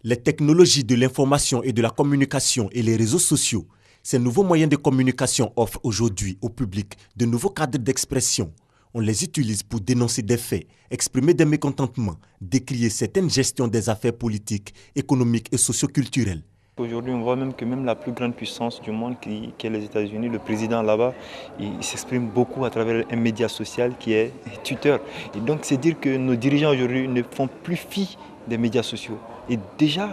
Les technologies de l'information et de la communication et les réseaux sociaux, ces nouveaux moyens de communication offrent aujourd'hui au public de nouveaux cadres d'expression. On les utilise pour dénoncer des faits, exprimer des mécontentements, décrier certaines gestions des affaires politiques, économiques et socioculturelles. Aujourd'hui, on voit même que même la plus grande puissance du monde, qui est les États-Unis, le président là-bas, il s'exprime beaucoup à travers un média social qui est Twitter. Et donc, c'est dire que nos dirigeants aujourd'hui ne font plus fi des médias sociaux. Et déjà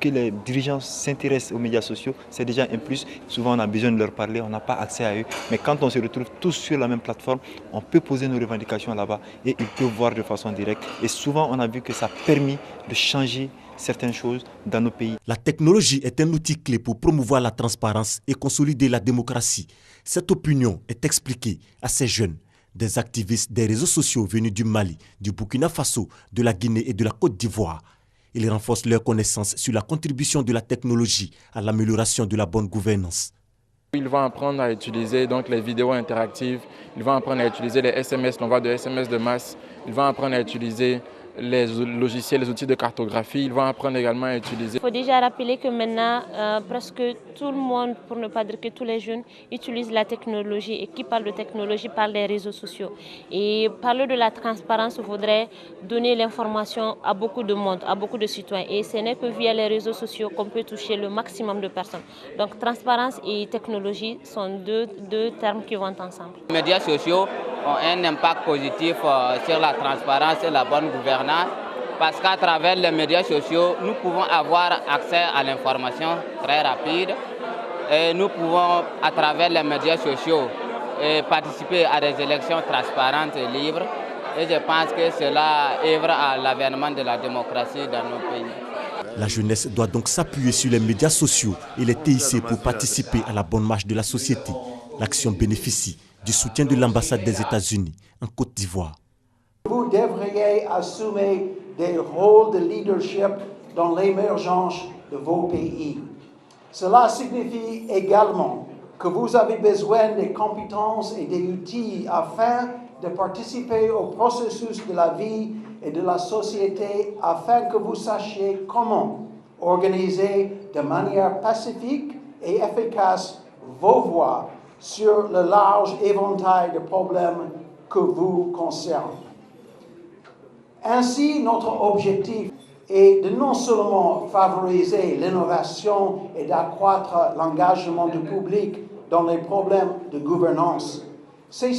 que les dirigeants s'intéressent aux médias sociaux, c'est déjà un plus. Souvent, on a besoin de leur parler, on n'a pas accès à eux. Mais quand on se retrouve tous sur la même plateforme, on peut poser nos revendications là-bas et ils peuvent voir de façon directe. Et souvent, on a vu que ça a permis de changer certaines choses dans nos pays. La technologie est un outil clé pour promouvoir la transparence et consolider la démocratie. Cette opinion est expliquée à ces jeunes, des activistes des réseaux sociaux venus du Mali, du Burkina Faso, de la Guinée et de la Côte d'Ivoire. Ils renforcent leurs connaissances sur la contribution de la technologie à l'amélioration de la bonne gouvernance. Ils vont apprendre à utiliser donc les vidéos interactives, ils vont apprendre à utiliser les SMS, l'envoi de SMS de masse, ils vont apprendre à utiliser les logiciels, les outils de cartographie, ils vont apprendre également à utiliser. Il faut déjà rappeler que maintenant, presque tout le monde, pour ne pas dire que tous les jeunes, utilisent la technologie. Et qui parle de technologie parle des réseaux sociaux. Et parler de la transparence, il faudrait donner l'information à beaucoup de monde, à beaucoup de citoyens. Et ce n'est que via les réseaux sociaux qu'on peut toucher le maximum de personnes. Donc transparence et technologie sont deux termes qui vont ensemble. Les médias sociaux ont un impact positif sur la transparence et la bonne gouvernance parce qu'à travers les médias sociaux, nous pouvons avoir accès à l'information très rapide et nous pouvons, à travers les médias sociaux, participer à des élections transparentes et libres. Et je pense que cela œuvre à l'avènement de la démocratie dans nos pays. La jeunesse doit donc s'appuyer sur les médias sociaux et les TIC pour participer à la bonne marche de la société. L'action bénéficie du soutien de l'ambassade des États-Unis en Côte d'Ivoire. Vous devriez assumer des rôles de leadership dans l'émergence de vos pays. Cela signifie également que vous avez besoin des compétences et des outils afin de participer au processus de la vie et de la société afin que vous sachiez comment organiser de manière pacifique et efficace vos voix sur le large éventail de problèmes que vous concernent. Ainsi, notre objectif est de non seulement favoriser l'innovation et d'accroître l'engagement du public dans les problèmes de gouvernance, c'est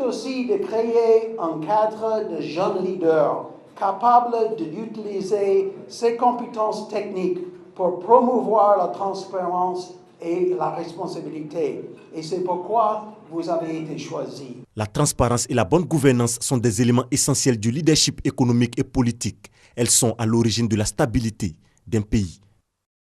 aussi de créer un cadre de jeunes leaders capables d'utiliser ces compétences techniques pour promouvoir la transparence et la responsabilité. Et c'est pourquoi vous avez été choisi. La transparence et la bonne gouvernance sont des éléments essentiels du leadership économique et politique. Elles sont à l'origine de la stabilité d'un pays.